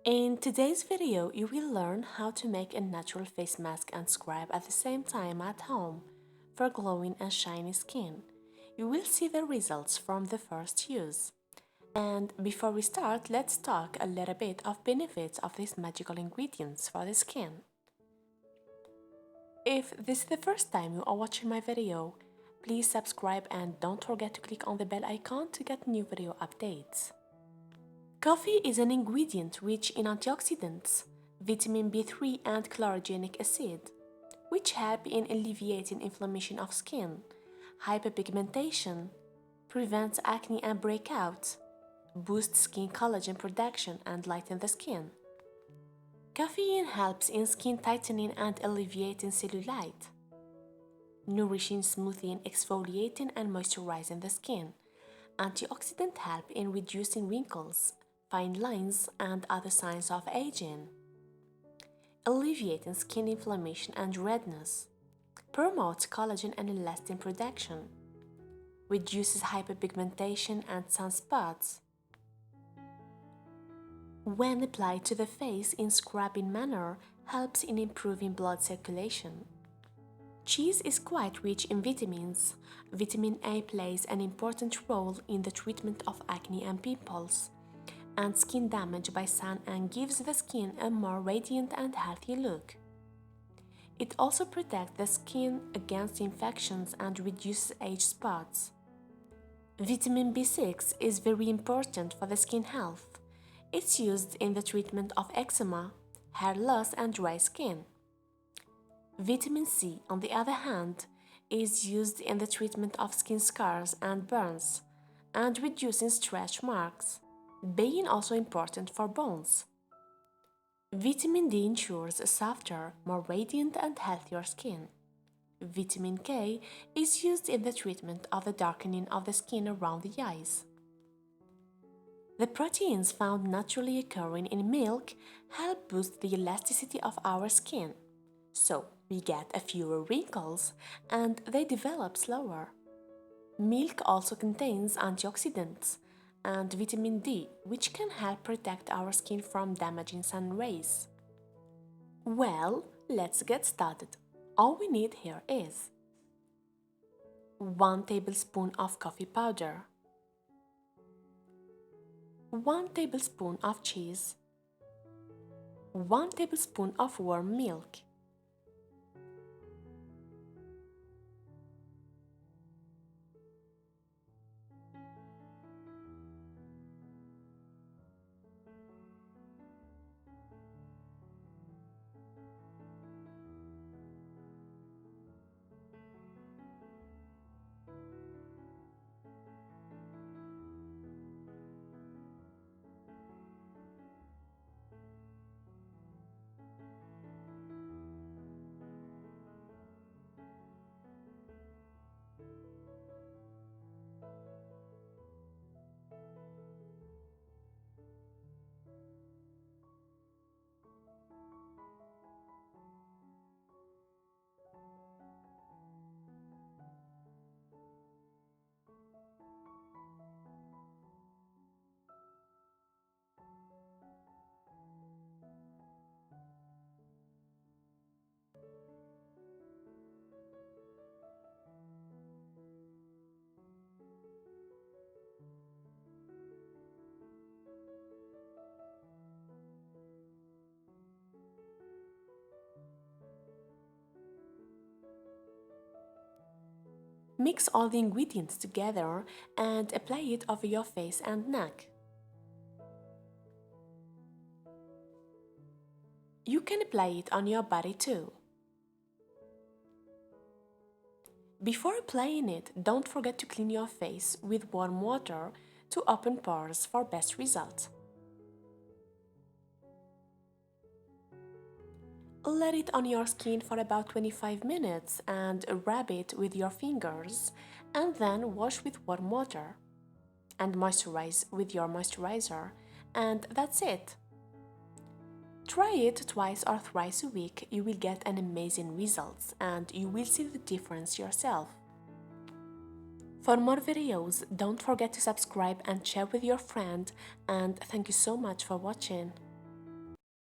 In today's video, you will learn how to make a natural face mask and scrub at the same time at home for glowing and shiny skin. You will see the results from the first use. And before we start, let's talk a little bit of benefits of these magical ingredients for the skin. If this is the first time you are watching my video, please subscribe and don't forget to click on the bell icon to get new video updates. Coffee is an ingredient rich in antioxidants, vitamin B3 and chlorogenic acid, which help in alleviating inflammation of skin, hyperpigmentation, prevents acne and breakouts, boosts skin collagen production and lighten the skin. Caffeine helps in skin tightening and alleviating cellulite, nourishing, smoothing, exfoliating and moisturizing the skin. Antioxidants help in reducing wrinkles, fine lines, and other signs of aging. Alleviating skin inflammation and redness. Promotes collagen and elastin production. Reduces hyperpigmentation and sunspots. When applied to the face in scrubbing manner, helps in improving blood circulation. Cheese is quite rich in vitamins. Vitamin A plays an important role in the treatment of acne and pimples, and skin damage by sun, and gives the skin a more radiant and healthy look. It also protects the skin against infections and reduces age spots. Vitamin B6 is very important for the skin health. It's used in the treatment of eczema, hair loss and dry skin. Vitamin C, on the other hand, is used in the treatment of skin scars and burns, and reducing stretch marks, being also important for bones. Vitamin D ensures a softer, more radiant and healthier skin. Vitamin K is used in the treatment of the darkening of the skin around the eyes. The proteins found naturally occurring in milk help boost the elasticity of our skin, so we get a fewer wrinkles and they develop slower. Milk also contains antioxidants and vitamin D, which can help protect our skin from damaging sun rays. Well, let's get started. All we need here is 1 tablespoon of coffee powder, 1 tablespoon of cheese, 1 tablespoon of warm milk, Mix all the ingredients together and apply it over your face and neck. You can apply it on your body too. Before applying it, don't forget to clean your face with warm water to open pores for best results. Let it on your skin for about 25 minutes and rub it with your fingers, and then wash with warm water and moisturize with your moisturizer, and that's it. Try it twice or thrice a week. You will get an amazing results and you will see the difference yourself. For more videos, don't forget to subscribe and share with your friend, and thank you so much for watching.